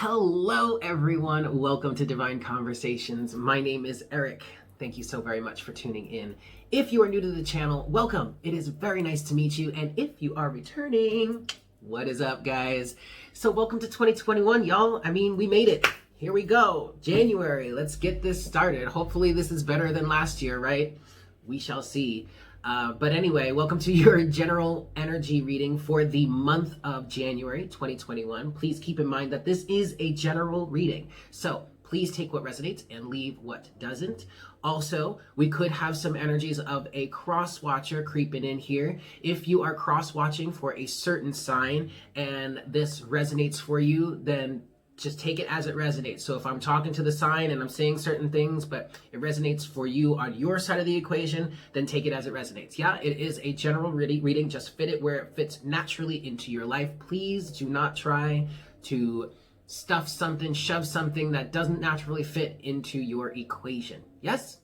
Hello, everyone. Welcome to Divine Conversations. My name is Eric. Thank you so very much for tuning in. If you are new to the channel, welcome. It is very nice to meet you. And if you are returning, what is up, guys? So welcome to 2021, y'all. We made it. Here we go. January. Let's get this started. Hopefully this is better than last year, right? We shall see. But anyway, welcome to your general energy reading for the month of January 2021. Please keep in mind that this is a general reading. So please take what resonates and leave what doesn't. Also, we could have some energies of a cross watcher creeping in here. If you are cross watching for a certain sign and this resonates for you, then just take it as it resonates. So if I'm talking to the sign and I'm saying certain things, but it resonates for you on your side of the equation, then take it as it resonates. Yeah, it is a general reading. Just fit it where it fits naturally into your life. Please do not try to stuff something, shove something that doesn't naturally fit into your equation. Yes?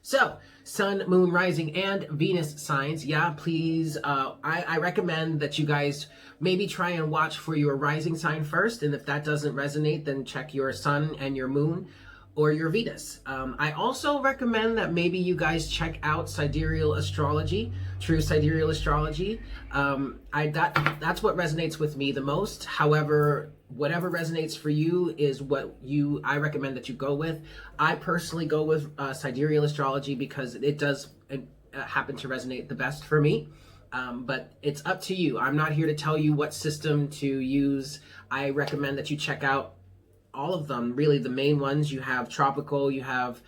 So, Sun, Moon, Rising, and Venus signs, yeah, please, I recommend that you guys maybe try and watch for your rising sign first, and if that doesn't resonate, then check your Sun and your Moon or your Venus. I also recommend that maybe you guys check out sidereal astrology, true sidereal astrology. That's what resonates with me the most. However, whatever resonates for you is what I recommend that you go with. I personally go with sidereal astrology because it does happen to resonate the best for me. But it's up to you. I'm not here to tell you what system to use. I recommend that you check out all of them. Really, the main ones. You have tropical, you have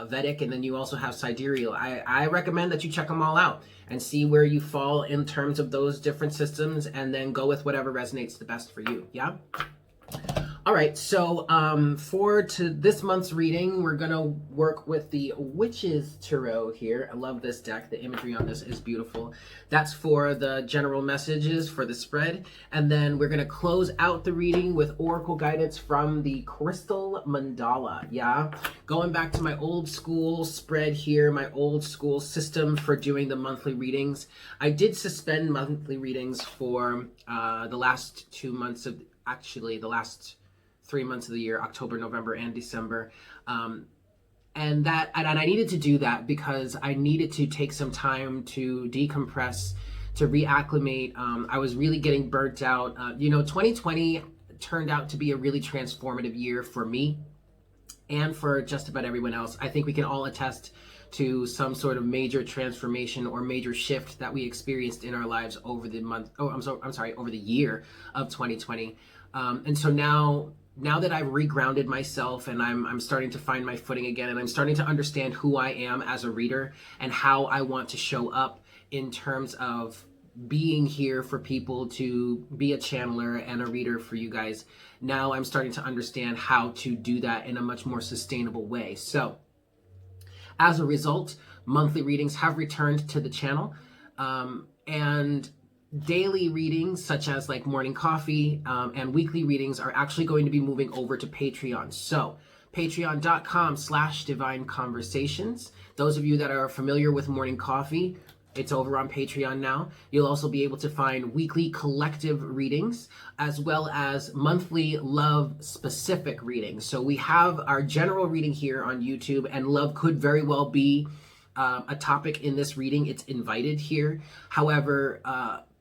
Vedic, and then you also have sidereal. I recommend that you check them all out and see where you fall in terms of those different systems, and then go with whatever resonates the best for you. Yeah? All right, so for this month's reading, we're going to work with the Witch's Tarot here. I love this deck. The imagery on this is beautiful. That's for the general messages for the spread. And then we're going to close out the reading with Oracle guidance from the Crystal Mandala. Yeah, going back to my old school spread here, my old school system for doing the monthly readings. I did suspend monthly readings for the last 2 months of, actually the last 3 months of the year, October, November, and December. And I needed to do that because I needed to take some time to decompress, to reacclimate. I was really getting burnt out. 2020 turned out to be a really transformative year for me and for just about everyone else. I think we can all attest to some sort of major transformation or major shift that we experienced in our lives over the over the year of 2020. And so now that I've regrounded myself and I'm starting to find my footing again, and I'm starting to understand who I am as a reader and how I want to show up in terms of being here for people, to be a channeler and a reader for you guys. Now I'm starting to understand how to do that in a much more sustainable way. So as a result, monthly readings have returned to the channel, and daily readings such as like morning coffee and weekly readings are actually going to be moving over to Patreon. So patreon.com/divine conversations. Those of you that are familiar with morning coffee, it's over on Patreon now. You'll also be able to find weekly collective readings as well as monthly love specific readings. So we have our general reading here on YouTube, and love could very well be a topic in this reading. It's invited here. However,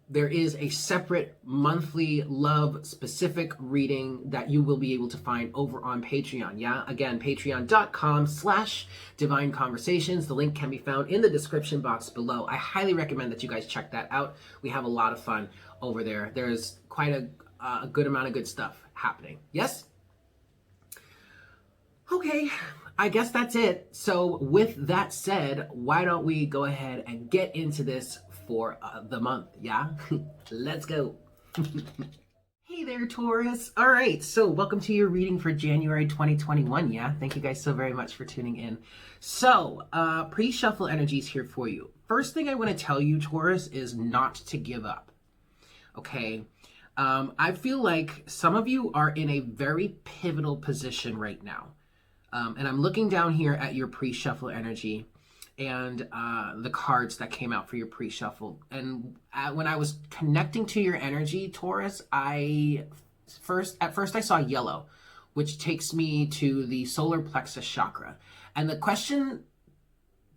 there is a separate monthly love specific reading that you will be able to find over on Patreon. Yeah, again, patreon.com/divine conversations. The link can be found in the description box below. I highly recommend that you guys check that out. We have a lot of fun over there. There's quite a good amount of good stuff happening. Yes? Okay, I guess that's it. So with that said, why don't we go ahead and get into this for the month, yeah? Let's go. Hey there, Taurus. All right, so welcome to your reading for January 2021, yeah? Thank you guys so very much for tuning in. So, pre-shuffle energies here for you. First thing I want to tell you, Taurus, is not to give up, okay? I feel like some of you are in a very pivotal position right now. And I'm looking down here at your pre-shuffle energy and the cards that came out for your pre-shuffle. And when I was connecting to your energy, Taurus, I at first I saw yellow, which takes me to the solar plexus chakra. And the question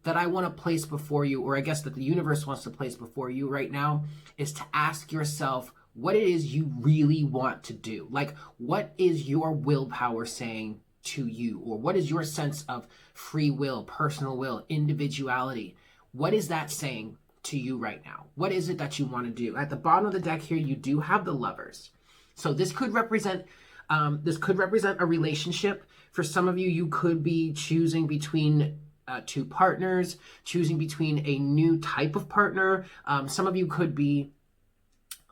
that I want to place before you, or I guess that the universe wants to place before you right now, is to ask yourself what it is you really want to do. Like, what is your willpower saying to you? Or what is your sense of free will, personal will, individuality? What is that saying to you right now? What is it that you want to do? At the bottom of the deck here, you do have the Lovers. So this could represent a relationship. For some of you, you could be choosing between two partners, choosing between a new type of partner. Some of you could be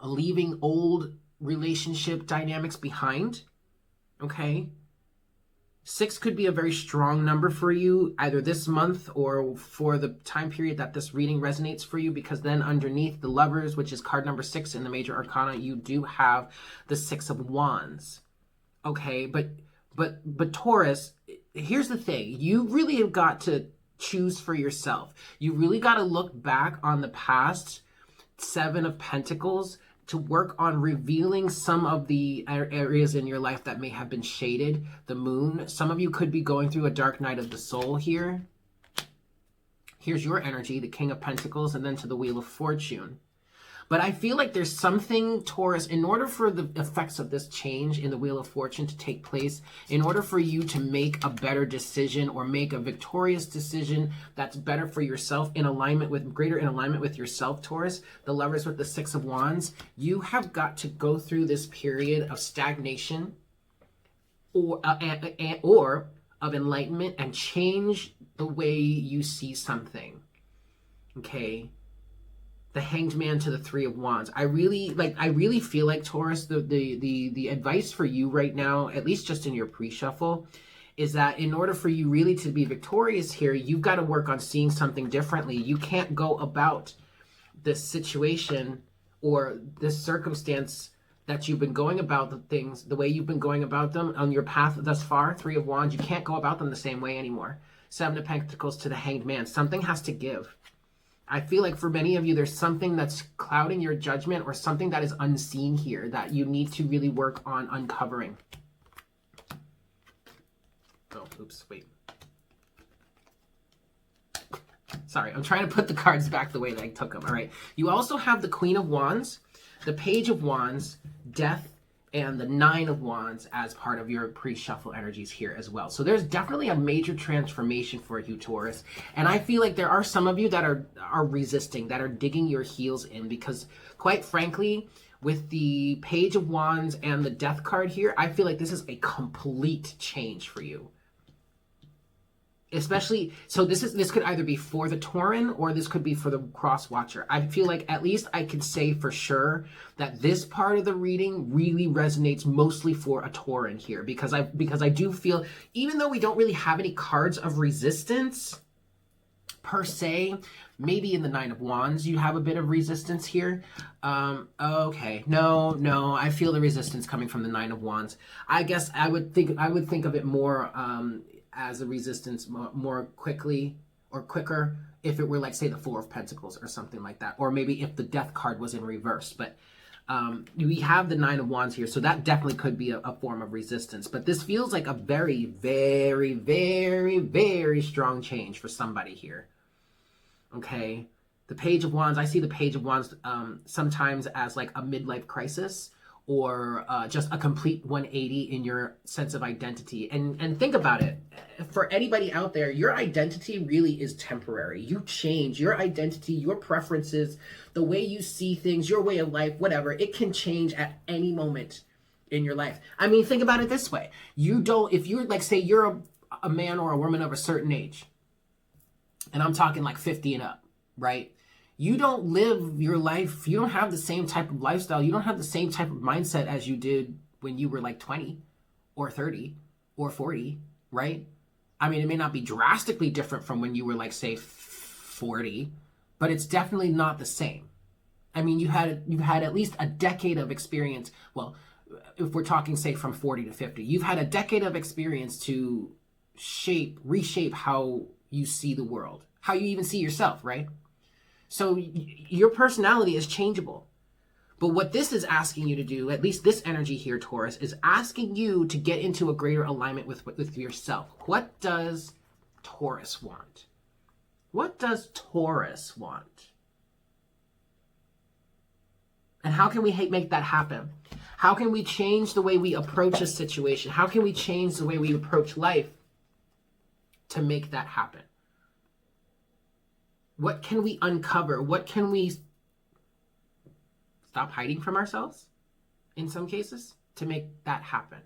leaving old relationship dynamics behind. Okay. 6 could be a very strong number for you, either this month or for the time period that this reading resonates for you, because then underneath the Lovers, which is card number 6 in the Major Arcana, you do have the 6 of Wands. Okay, but Taurus, here's the thing. You really have got to choose for yourself. You really got to look back on the past 7 of Pentacles to work on revealing some of the areas in your life that may have been shaded. The Moon. Some of you could be going through a dark night of the soul here. Here's your energy, the King of Pentacles, and then to the Wheel of Fortune. But I feel like there's something, Taurus, in order for the effects of this change in the Wheel of Fortune to take place, in order for you to make a better decision or make a victorious decision that's better for yourself, greater in alignment with yourself, Taurus, the Lovers with the 6 of Wands, you have got to go through this period of stagnation or of enlightenment and change the way you see something. Okay? The Hanged Man to the 3 of Wands. I really feel like, Taurus, the advice for you right now, at least just in your pre-shuffle, is that in order for you really to be victorious here, you've got to work on seeing something differently. You can't go about this situation or this circumstance that you've been going about the things, the way you've been going about them on your path thus far, 3 of Wands, you can't go about them the same way anymore. 7 of Pentacles to the Hanged Man. Something has to give. I feel like for many of you, there's something that's clouding your judgment or something that is unseen here that you need to really work on uncovering. Oh, oops, wait. Sorry, I'm trying to put the cards back the way that I took them. All right. You also have the Queen of Wands, the Page of Wands, Death, and the 9 of Wands as part of your pre-shuffle energies here as well. So there's definitely a major transformation for you, Taurus. And I feel like there are some of you that are resisting, that are digging your heels in, because quite frankly, with the Page of Wands and the Death card here, I feel like this is a complete change for you. Especially, so this could either be for the Tauran or this could be for the Cross Watcher. I feel like at least I could say for sure that this part of the reading really resonates mostly for a Tauran here, because I do feel, even though we don't really have any cards of resistance per se, maybe in the 9 of Wands you have a bit of resistance here. Okay, no, I feel the resistance coming from the 9 of Wands. I guess I would think of it more as a resistance more quickly or quicker if it were, like, say, the 4 of Pentacles or something like that, or maybe if the Death card was in reverse. But we have the 9 of Wands here, so that definitely could be a form of resistance. But this feels like a very, very, very, very strong change for somebody here. Okay, the Page of Wands, I see the Page of Wands sometimes as like a midlife crisis, or just a complete 180 in your sense of identity. And think about it. For anybody out there, your identity really is temporary. You change your identity, your preferences, the way you see things, your way of life, whatever. It can change at any moment in your life. I mean, think about it this way. If you're, like, say you're a man or a woman of a certain age, and I'm talking like 50 and up, right? You don't live your life, you don't have the same type of lifestyle, you don't have the same type of mindset as you did when you were like 20 or 30 or 40, right? I mean, it may not be drastically different from when you were, like, say 40, but it's definitely not the same. I mean, you've had at least a decade of experience. Well, if we're talking, say, from 40 to 50, you've had a decade of experience to reshape how you see the world, how you even see yourself, right? So your personality is changeable. But what this is asking you to do, at least this energy here, Taurus, is asking you to get into a greater alignment with yourself. What does Taurus want? What does Taurus want? And how can we make that happen? How can we change the way we approach a situation? How can we change the way we approach life to make that happen? What can we uncover? What can we stop hiding from ourselves in some cases to make that happen?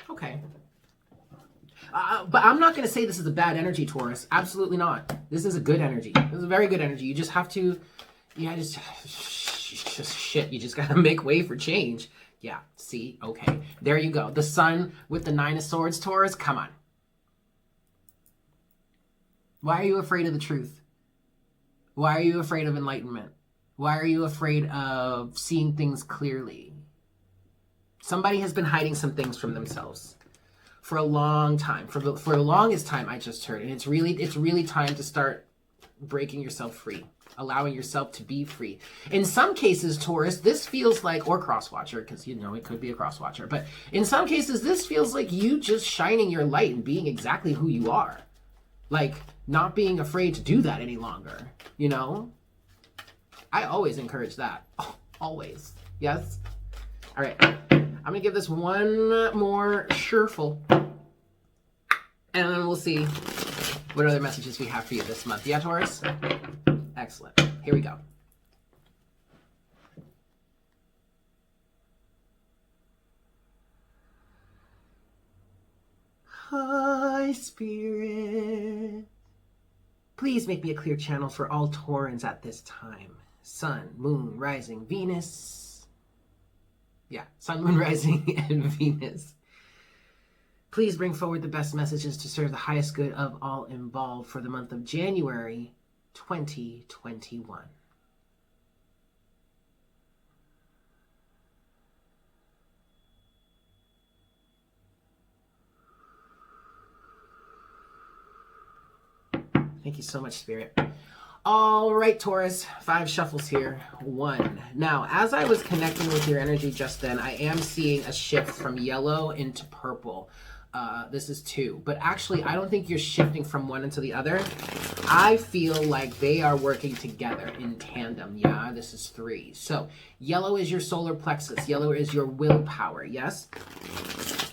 Okay. But I'm not going to say this is a bad energy, Taurus. Absolutely not. This is a good energy. This is a very good energy. You just have to, just shit. You just got to make way for change. Yeah, see? Okay. There you go. The sun with the 9 of Swords, Taurus. Come on. Why are you afraid of the truth? Why are you afraid of enlightenment? Why are you afraid of seeing things clearly? Somebody has been hiding some things from themselves for a long time, for the longest time, I just heard. And it's really time to start breaking yourself free, allowing yourself to be free. In some cases, Taurus, this feels like, or crosswatcher, because it could be a crosswatcher, but in some cases, this feels like you just shining your light and being exactly who you are. Like, not being afraid to do that any longer, I always encourage that. Oh, always. Yes? All right. I'm going to give this one more shuffle, and then we'll see what other messages we have for you this month. Yeah, Taurus? Excellent. Here we go. Hi, Spirit. Please make me a clear channel for all Taurans at this time. Sun, Moon, Rising, Venus. Yeah, Sun, Moon, Rising, and Venus. Please bring forward the best messages to serve the highest good of all involved for the month of January 2021. Thank you so much, Spirit. All right, Taurus, 5 shuffles here. 1. Now, as I was connecting with your energy just then, I am seeing a shift from yellow into purple. This is 2. But actually, I don't think you're shifting from one into the other. I feel like they are working together in tandem. Yeah, this is 3. So, yellow is your solar plexus. Yellow is your willpower, yes?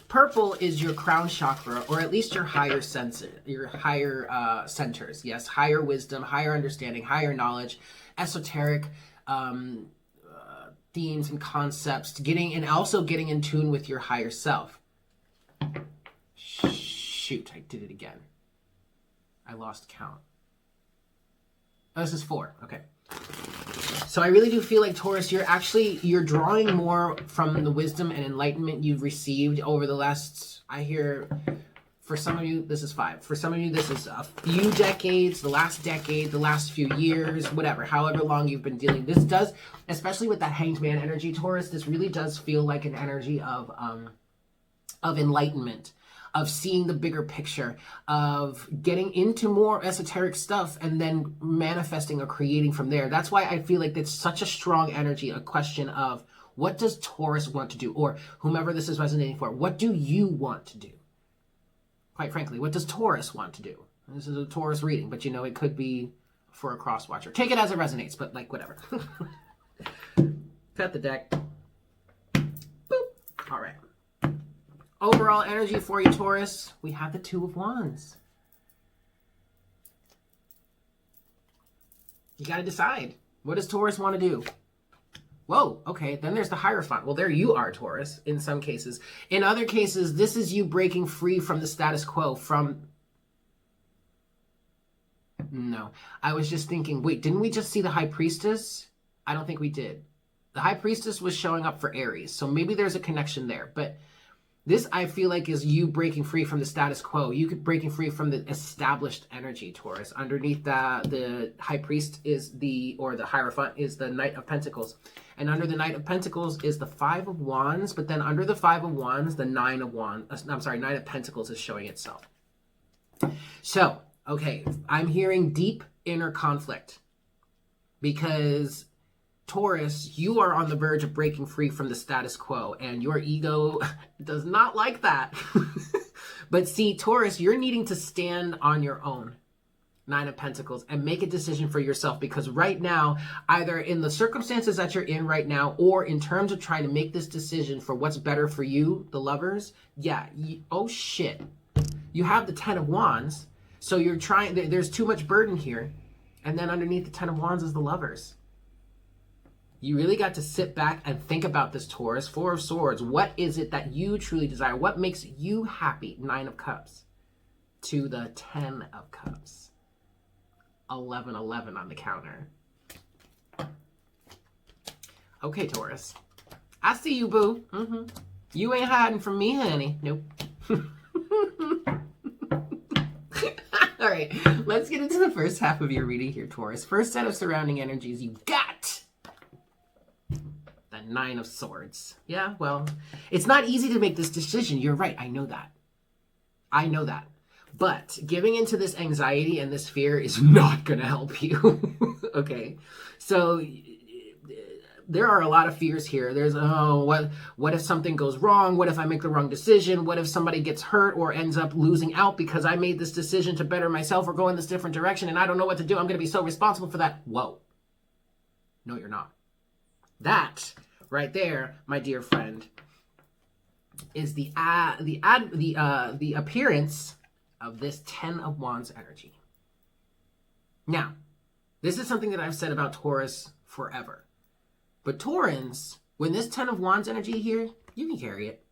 Purple is your crown chakra, or at least your higher senses, your higher centers. Yes, higher wisdom, higher understanding, higher knowledge, esoteric themes and concepts, and also getting in tune with your higher self. Shoot, I did it again. I lost count. Oh, this is 4. Okay. So I really do feel like, Taurus, you're drawing more from the wisdom and enlightenment you've received over the last, for some of you, this is 5. For some of you, this is a few decades, the last decade, the last few years, whatever, however long you've been dealing. This does, especially with that Hanged Man energy, Taurus, this really does feel like an energy of enlightenment, of seeing the bigger picture, of getting into more esoteric stuff and then manifesting or creating from there. That's why I feel like that's such a strong energy, a question of what does Taurus want to do? Or whomever this is resonating for, what do you want to do? Quite frankly, what does Taurus want to do? This is a Taurus reading, but it could be for a cross-watcher. Take it as it resonates, but whatever. Cut the deck. Boop. All right. Overall energy for you, Taurus, we have the 2 of Wands. You got to decide. What does Taurus want to do? Whoa, okay, then there's the Hierophant. Well, there you are, Taurus, in some cases. In other cases, this is you breaking free from the status quo, No, I was just thinking, wait, didn't we just see the High Priestess? I don't think we did. The High Priestess was showing up for Aries, so maybe there's a connection there, but this, I feel like, is you breaking free from the status quo. You could breaking free from the established energy, Taurus. Underneath the High Priest the Hierophant is the Knight of Pentacles. And under the Knight of Pentacles is the 5 of Wands. But then under the 5 of Wands, the 9 of Pentacles is showing itself. So, okay, I'm hearing deep inner conflict. Because Taurus, you are on the verge of breaking free from the status quo, and your ego does not like that. But see, Taurus, you're needing to stand on your own. Nine of Pentacles, and make a decision for yourself, because right now, either in the circumstances that you're in right now, or in terms of trying to make this decision for what's better for you, the lovers, oh shit. You have the Ten of Wands, so you're trying, there's too much burden here. And then underneath the Ten of Wands is the lovers. You really got to sit back and think about this, Taurus. Four of Swords. What is it that you truly desire? What makes you happy? Nine of Cups to the 10 of Cups. 11-11 on the counter. Okay, Taurus. I see you, boo. You ain't hiding from me, honey. Nope. All right, let's get into the first half of your reading here, Taurus. First set of surrounding energies, you got the Nine of Swords. Yeah, well, it's not easy to make this decision. You're right. I know that. I know that. But giving into this anxiety and this fear is not going to help you. Okay? So there are a lot of fears here. There's, what if something goes wrong? What if I make the wrong decision? What if somebody gets hurt or ends up losing out because I made this decision to better myself or go in this different direction and I don't know what to do? I'm going to be so responsible for that. Whoa. No, you're not. That right there, my dear friend, is the appearance of this Ten of Wands energy. Now, this is something that I've said about Taurus forever. But Taurans, when this Ten of Wands energy here, you can carry it.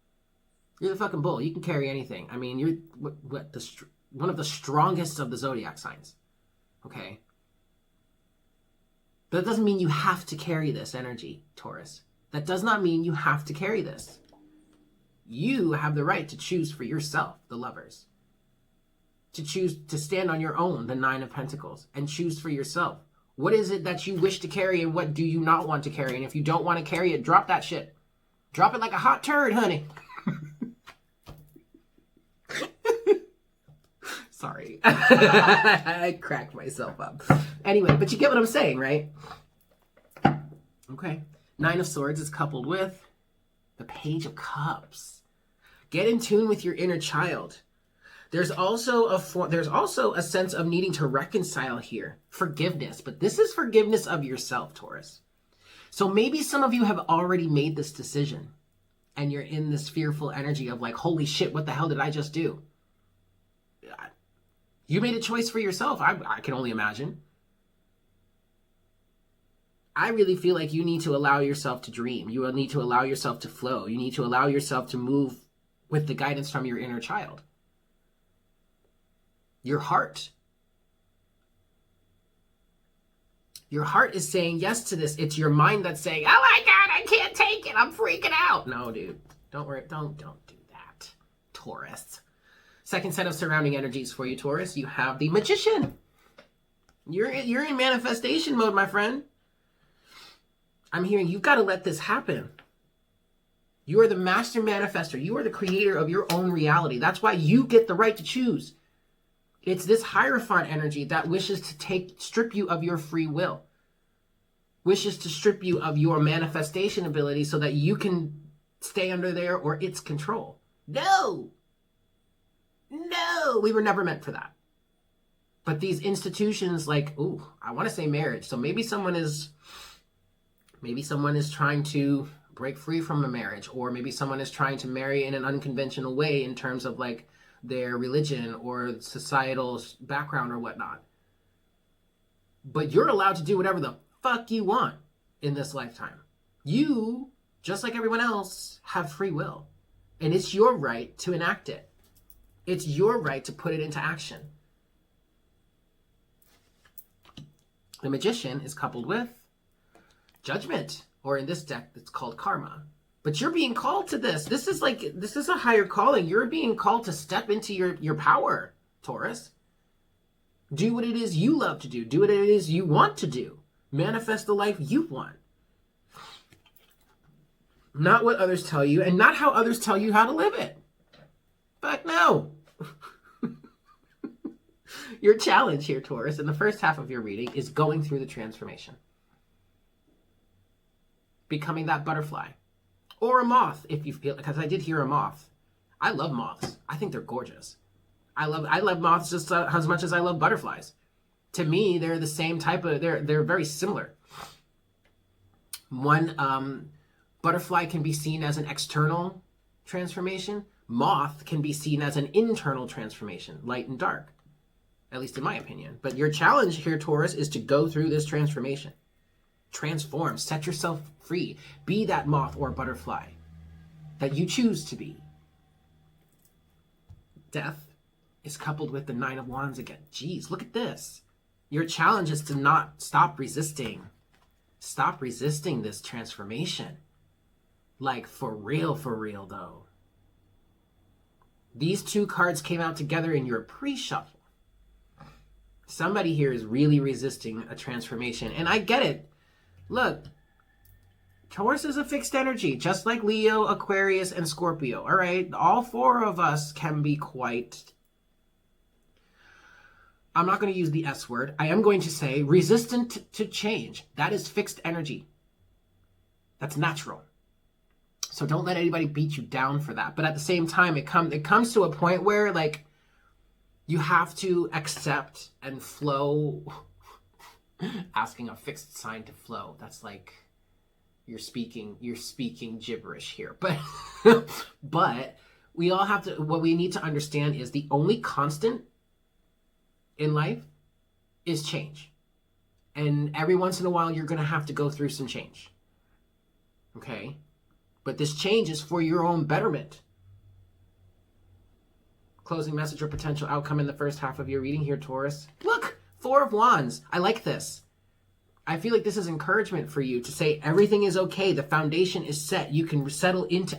You're the fucking bull. You can carry anything. I mean, you're one of the strongest of the zodiac signs. Okay? But that doesn't mean you have to carry this energy, Taurus. That does not mean you have to carry this. You have the right to choose for yourself, the lovers. To choose to stand on your own, the Nine of Pentacles, and choose for yourself. What is it that you wish to carry and what do you not want to carry? And if you don't want to carry it, drop that shit. Drop it like a hot turd, honey. Sorry. I cracked myself up. Anyway, but you get what I'm saying, right? Okay. Nine of Swords is coupled with the Page of Cups. Get in tune with your inner child. There's also a sense of needing to reconcile here. Forgiveness. But this is forgiveness of yourself, Taurus. So maybe some of you have already made this decision. And you're in this fearful energy of like, holy shit, what the hell did I just do? You made a choice for yourself. I can only imagine. I really feel like you need to allow yourself to dream. You will need to allow yourself to flow. You need to allow yourself to move with the guidance from your inner child. Your heart. Your heart is saying yes to this. It's your mind that's saying, oh my God, I can't take it. I'm freaking out. No, dude. Don't worry. Don't do that, Taurus. Second set of surrounding energies for you, Taurus. You have the Magician. You're in manifestation mode, my friend. I'm hearing you've got to let this happen. You are the master manifester. You are the creator of your own reality. That's why you get the right to choose. It's this Hierophant energy that wishes to strip you of your free will. Wishes to strip you of your manifestation ability so that you can stay under their or its control. No! No! We were never meant for that. But these institutions like, ooh, I want to say marriage. So maybe someone is trying to break free from a marriage, or maybe someone is trying to marry in an unconventional way in terms of like their religion or societal background or whatnot. But you're allowed to do whatever the fuck you want in this lifetime. You, just like everyone else, have free will. And it's your right to enact it. It's your right to put it into action. The Magician is coupled with Judgment, or in this deck, it's called Karma. But you're being called to this. This is a higher calling. You're being called to step into your power, Taurus. Do what it is you love to do. Do what it is you want to do. Manifest the life you want. Not what others tell you, and not how others tell you how to live it. But no. Your challenge here, Taurus, in the first half of your reading is going through the transformation. becoming that butterfly. Or a moth, if you feel, because I did hear a moth. I love moths. I think they're gorgeous. I love moths just as much as I love butterflies. To me, they're the same type of, they're very similar. One butterfly can be seen as an external transformation. Moth can be seen as an internal transformation, light and dark, at least in my opinion. But your challenge here, Taurus, is to go through this transformation. Transform, set yourself free. Be that moth or butterfly that you choose to be. Death is coupled with the Nine of Wands again. Jeez, look at this. Your challenge is to not stop resisting. Stop resisting this transformation. Like for real though. These two cards came out together in your pre-shuffle. Somebody here is really resisting a transformation. And I get it. Look, Taurus is a fixed energy, just like Leo, Aquarius, and Scorpio. All right, all four of us can be quite, I'm not going to use the S word. I am going to say resistant to change. That is fixed energy. That's natural. So don't let anybody beat you down for that. But at the same time, it comes to a point where like you have to accept and flow. Asking a fixed sign to flow. That's like you're speaking gibberish here. But but we all have to, what we need to understand is the only constant in life is change. And every once in a while you're going to have to go through some change. Okay? But this change is for your own betterment. Closing message or potential outcome in the first half of your reading here, Taurus. Look! Four of Wands. I like this. I feel like this is encouragement for you to say everything is okay. The foundation is set. You can settle into,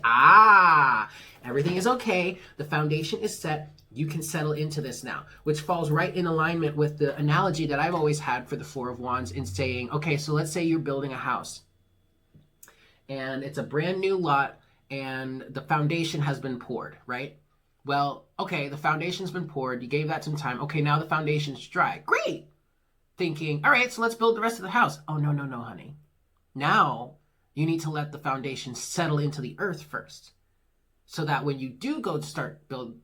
everything is okay. The foundation is set. You can settle into this now, which falls right in alignment with the analogy that I've always had for the Four of Wands in saying, okay, so let's say you're building a house and it's a brand new lot and the foundation has been poured, right? Well, okay, the foundation's been poured. You gave that some time. Okay, now the foundation's dry. Great. Thinking, all right, so let's build the rest of the house. Oh, no, honey. Now you need to let the foundation settle into the earth first. So that when you do go to build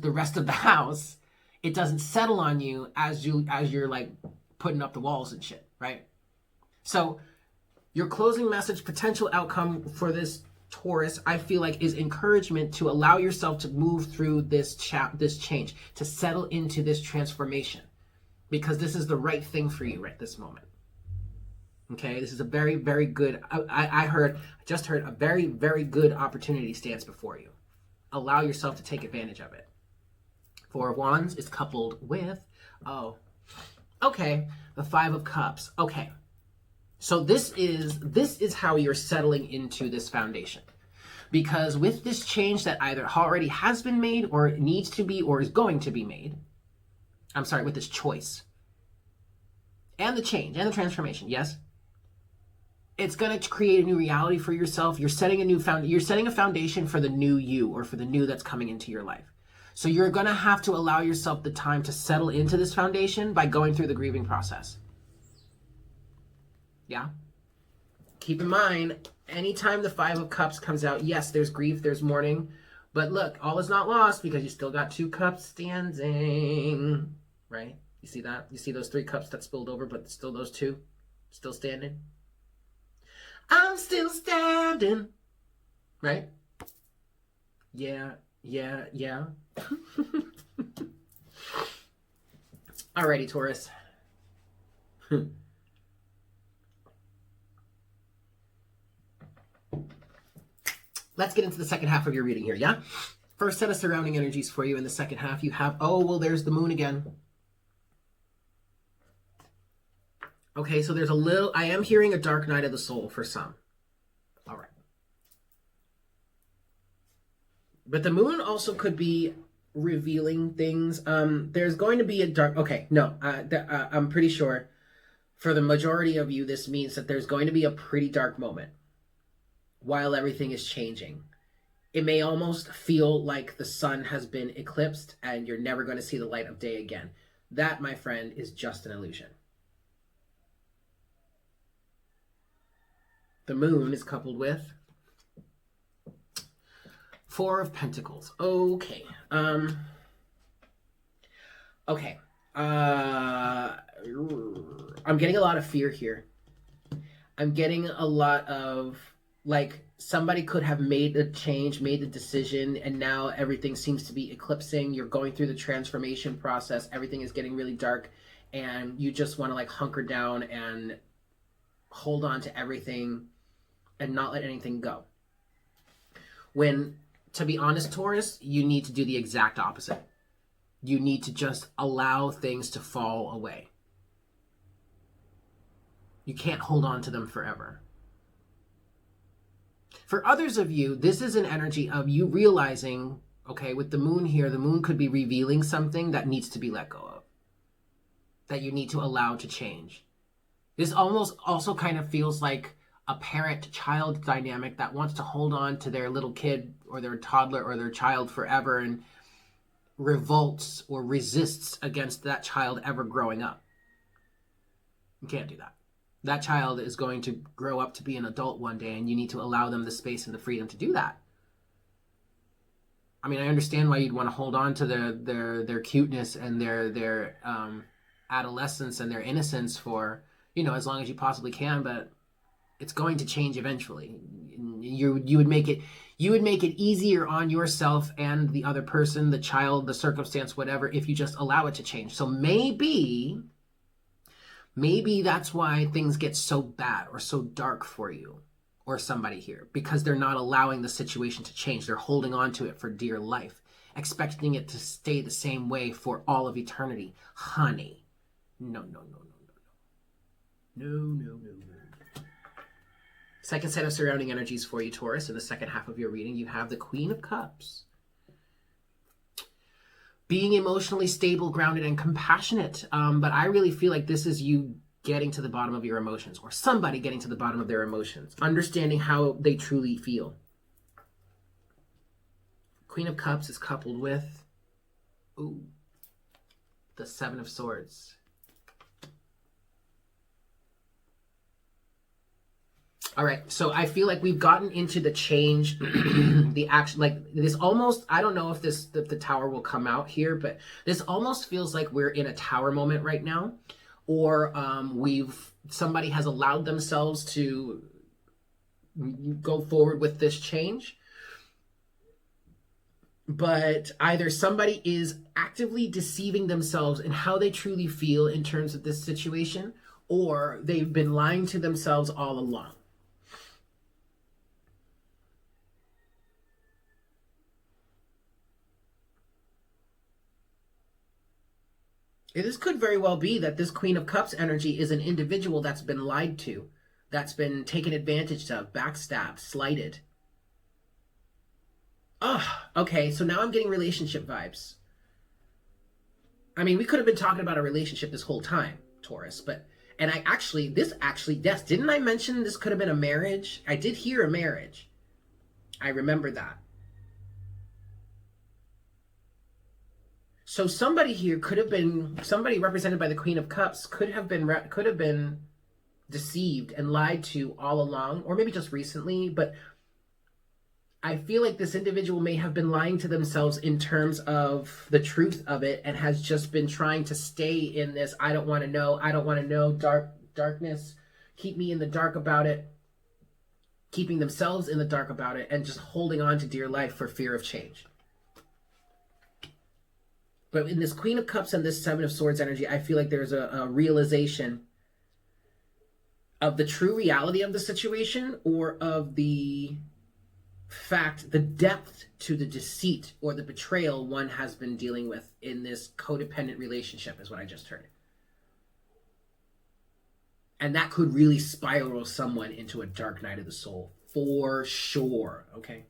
the rest of the house, it doesn't settle on you as you're like putting up the walls and shit, right? So your closing message, potential outcome for this Taurus, I feel like is encouragement to allow yourself to move through this change, to settle into this transformation, because this is the right thing for you right this moment. Okay, this is a very, very good, I just heard a very, very good opportunity stands before you. Allow yourself to take advantage of it. Four of Wands is coupled with, the Five of Cups. Okay. So this is how you're settling into this foundation. Because with this change that either already has been made or needs to be or is going to be made, with this choice and the change and the transformation, yes, it's going to create a new reality for yourself. You're setting a foundation for the new you or for the new that's coming into your life. So you're going to have to allow yourself the time to settle into this foundation by going through the grieving process. Yeah. Keep in mind, anytime the Five of Cups comes out, yes, there's grief, there's mourning, but look, all is not lost because you still got two cups standing, right? You see that? You see those three cups that spilled over, but still those two still standing? I'm still standing, right? Yeah. Alrighty, Taurus. Let's get into the second half of your reading here, yeah? First set of surrounding energies for you in the second half. You have, there's the moon again. Okay, so there's I am hearing a dark night of the soul for some. All right. But the moon also could be revealing things. There's going to be a dark, I'm pretty sure for the majority of you, this means that there's going to be a pretty dark moment while everything is changing. It may almost feel like the sun has been eclipsed and you're never going to see the light of day again. That, my friend, is just an illusion. The Moon is coupled with Four of Pentacles. Okay. Okay. I'm getting a lot of fear here. I'm getting a lot of, like, somebody could have made the change, made the decision, and now everything seems to be eclipsing. You're going through the transformation process. Everything is getting really dark, and you just want to, like, hunker down and hold on to everything and not let anything go. When, to be honest, Taurus, you need to do the exact opposite. You need to just allow things to fall away. You can't hold on to them forever. For others of you, this is an energy of you realizing, okay, with the Moon here, the Moon could be revealing something that needs to be let go of, that you need to allow to change. This almost also kind of feels like a parent-child dynamic that wants to hold on to their little kid or their toddler or their child forever and revolts or resists against that child ever growing up. You can't do that. That child is going to grow up to be an adult one day, and you need to allow them the space and the freedom to do that. I mean, I understand why you'd want to hold on to their cuteness and their adolescence and their innocence for, you know, as long as you possibly can, but it's going to change eventually. You would make it easier on yourself and the other person, the child, the circumstance, whatever, if you just allow it to change. So maybe that's why things get so bad or so dark for you or somebody here, because they're not allowing the situation to change. They're holding on to it for dear life, expecting it to stay the same way for all of eternity. Honey, no. Second set of surrounding energies for you, Taurus. In the second half of your reading, you have the Queen of Cups. Being emotionally stable, grounded, and compassionate. But I really feel like this is you getting to the bottom of your emotions, or somebody getting to the bottom of their emotions, understanding how they truly feel. Queen of Cups is coupled with the Seven of Swords. All right, so I feel like we've gotten into the change, the action, like this almost, I don't know if the tower will come out here, but this almost feels like we're in a tower moment right now, or somebody has allowed themselves to go forward with this change, but either somebody is actively deceiving themselves in how they truly feel in terms of this situation, or they've been lying to themselves all along. This could very well be that this Queen of Cups energy is an individual that's been lied to, that's been taken advantage of, backstabbed, slighted. Okay, so now I'm getting relationship vibes. I mean, we could have been talking about a relationship this whole time, Taurus, and yes, didn't I mention this could have been a marriage? I did hear a marriage. I remember that. So somebody here somebody represented by the Queen of Cups could have been deceived and lied to all along, or maybe just recently, but I feel like this individual may have been lying to themselves in terms of the truth of it, and has just been trying to stay in this, I don't want to know, darkness, keep me in the dark about it, keeping themselves in the dark about it, and just holding on to dear life for fear of change. But in this Queen of Cups and this Seven of Swords energy, I feel like there's a realization of the true reality of the situation, or of the fact, the depth to the deceit or the betrayal one has been dealing with in this codependent relationship, is what I just heard. And that could really spiral someone into a dark night of the soul, for sure, okay?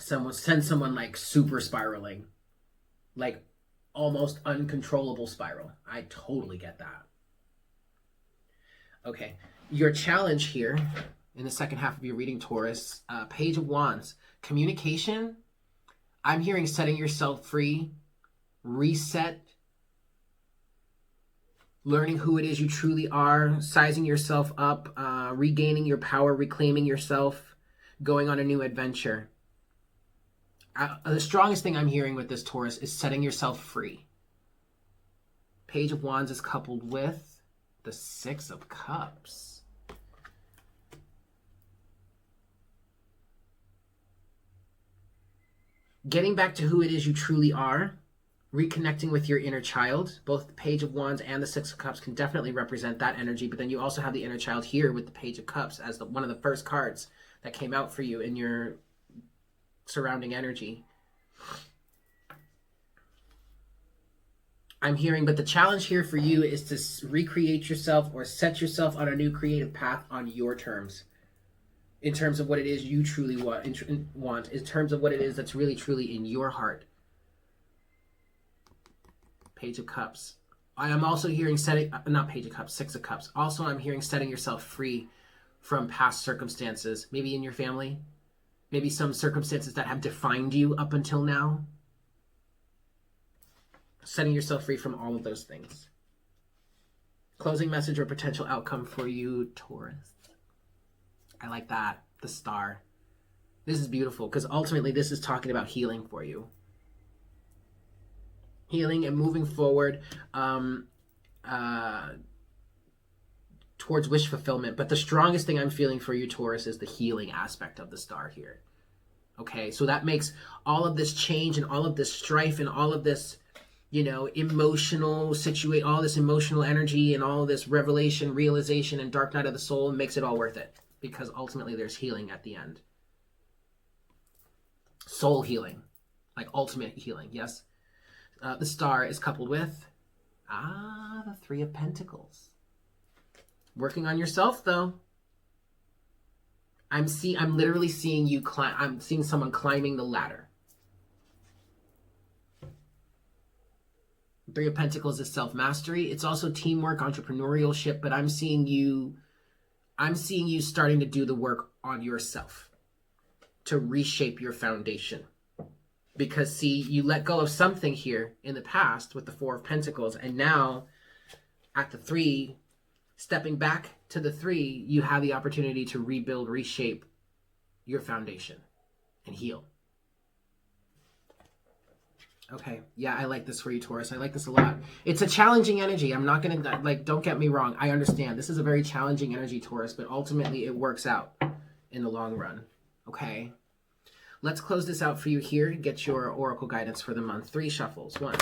Send someone like super spiraling, like almost uncontrollable spiral. I totally get that. Okay, your challenge here in the second half of your reading, Taurus, Page of Wands, communication. I'm hearing setting yourself free, reset, learning who it is you truly are, sizing yourself up, regaining your power, reclaiming yourself, going on a new adventure. The strongest thing I'm hearing with this, Taurus, is setting yourself free. Page of Wands is coupled with the Six of Cups. Getting back to who it is you truly are, reconnecting with your inner child. Both the Page of Wands and the Six of Cups can definitely represent that energy, but then you also have the inner child here with the Page of Cups as one of the first cards that came out for you in your surrounding energy. I'm hearing, but the challenge here for you is to recreate yourself or set yourself on a new creative path on your terms, in terms of what it is you truly want, in terms of what it is that's really, truly in your heart. Page of Cups. I am also hearing not Page of Cups, Six of Cups. Also, I'm hearing setting yourself free from past circumstances, maybe in your family, maybe some circumstances that have defined you up until now. Setting yourself free from all of those things. Closing message or potential outcome for you, Taurus. I like that. The Star. This is beautiful because ultimately this is talking about healing for you. Healing and moving forward towards wish fulfillment. But the strongest thing I'm feeling for you, Taurus, is the healing aspect of the Star here. Okay, so that makes all of this change and all of this strife and all of this, emotional all this emotional energy and all this revelation, realization, and dark night of the soul makes it all worth it, because ultimately there's healing at the end. Soul healing, like ultimate healing, yes. The Star is coupled with the Three of Pentacles. Working on yourself, though. I'm literally seeing you climb. I'm seeing someone climbing the ladder. Three of Pentacles is self-mastery. It's also teamwork, entrepreneurship, but I'm seeing you starting to do the work on yourself to reshape your foundation. Because see, you let go of something here in the past with the Four of Pentacles, and now at the Three, stepping back to the Three, you have the opportunity to rebuild, reshape your foundation and heal. Okay, yeah, I like this for you, Taurus. I like this a lot. It's a challenging energy. I'm not going to, don't get me wrong. I understand. This is a very challenging energy, Taurus, but ultimately it works out in the long run. Okay? Let's close this out for you here. Get your oracle guidance for the month. 3 shuffles. 1.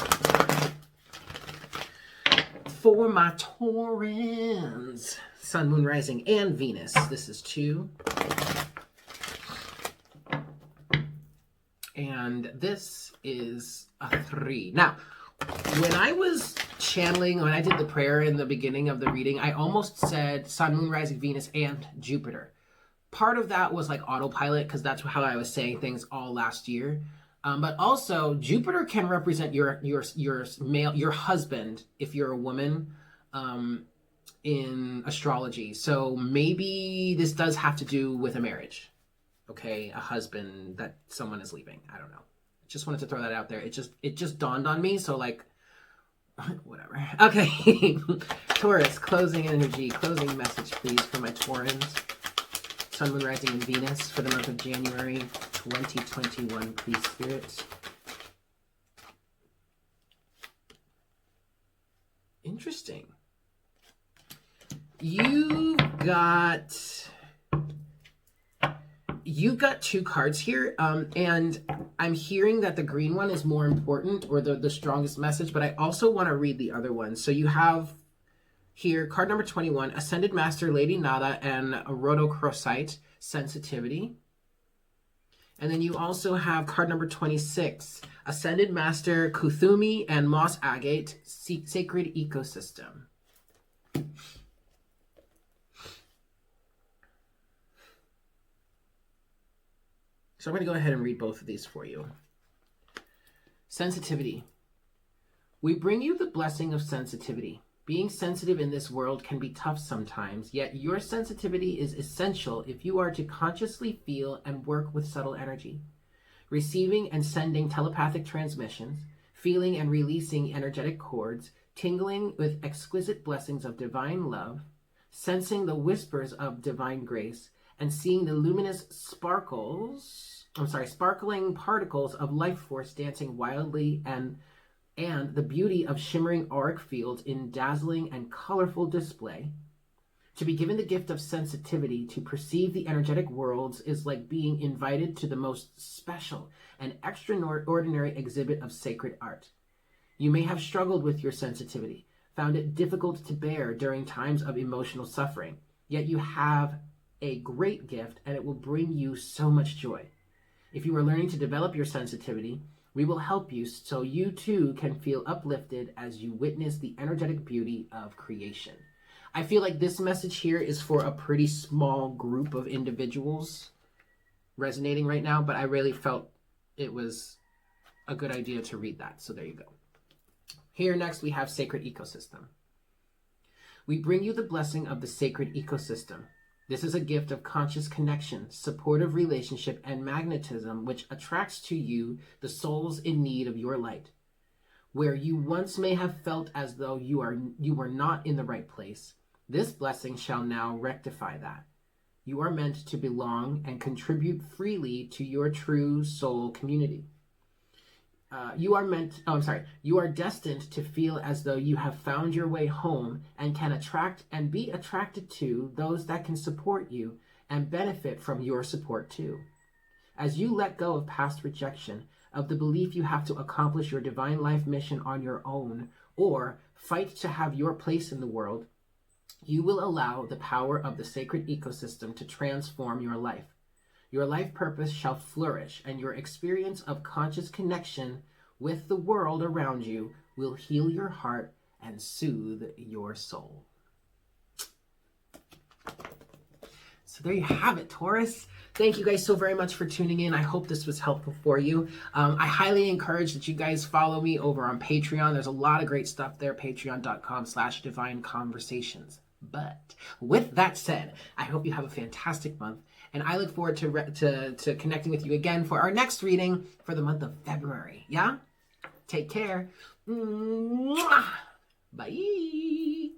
For my Taurans. Sun, Moon, Rising, and Venus. This is 2. And this is a 3. Now, when I was channeling, when I did the prayer in the beginning of the reading, I almost said Sun, Moon, Rising, Venus, and Jupiter. Part of that was like autopilot, because that's how I was saying things all last year. But also, Jupiter can represent your male, your husband, if you're a woman, in astrology. So maybe this does have to do with a marriage. Okay, a husband that someone is leaving. I don't know. Just wanted to throw that out there. It just dawned on me. So whatever. Okay, Taurus, closing energy, closing message, please, for my Taurans. Sun, Moon, Rising, and Venus for the month of January 2021, please, Spirit. Interesting. You've got 2 cards here, and I'm hearing that the green one is more important, or the strongest message, but I also want to read the other one. So you have here, card number 21, Ascended Master Lady Nada and Rhodochrosite, Sensitivity. And then you also have card number 26, Ascended Master Kuthumi and Moss Agate, Sacred Ecosystem. So I'm going to go ahead and read both of these for you. Sensitivity. We bring you the blessing of sensitivity. Being sensitive in this world can be tough sometimes, yet your sensitivity is essential if you are to consciously feel and work with subtle energy. Receiving and sending telepathic transmissions, feeling and releasing energetic cords, tingling with exquisite blessings of divine love, sensing the whispers of divine grace, and seeing the luminous sparkling particles of life force dancing wildly and the beauty of shimmering auric fields in dazzling and colorful display. To be given the gift of sensitivity to perceive the energetic worlds is like being invited to the most special and extraordinary exhibit of sacred art. You may have struggled with your sensitivity, found it difficult to bear during times of emotional suffering, yet you have a great gift and it will bring you so much joy. If you are learning to develop your sensitivity, we will help you so you too can feel uplifted as you witness the energetic beauty of creation. I feel like this message here is for a pretty small group of individuals resonating right now, but I really felt it was a good idea to read that. So there you go. Here next we have sacred ecosystem. We bring you the blessing of the sacred ecosystem. This is a gift of conscious connection, supportive relationship, and magnetism which attracts to you the souls in need of your light. Where you once may have felt as though you were not in the right place, this blessing shall now rectify that. You are meant to belong and contribute freely to your true soul community. You are destined to feel as though you have found your way home and can attract and be attracted to those that can support you and benefit from your support too. As you let go of past rejection, of the belief you have to accomplish your divine life mission on your own or fight to have your place in the world, you will allow the power of the sacred ecosystem to transform your life. Your life purpose shall flourish, and your experience of conscious connection with the world around you will heal your heart and soothe your soul. So there you have it, Taurus. Thank you guys so very much for tuning in. I hope this was helpful for you. I highly encourage that you guys follow me over on Patreon. There's a lot of great stuff there, patreon.com/divine conversations. But with that said, I hope you have a fantastic month. And I look forward to connecting with you again for our next reading for the month of February. Yeah? Take care. Mwah! Bye.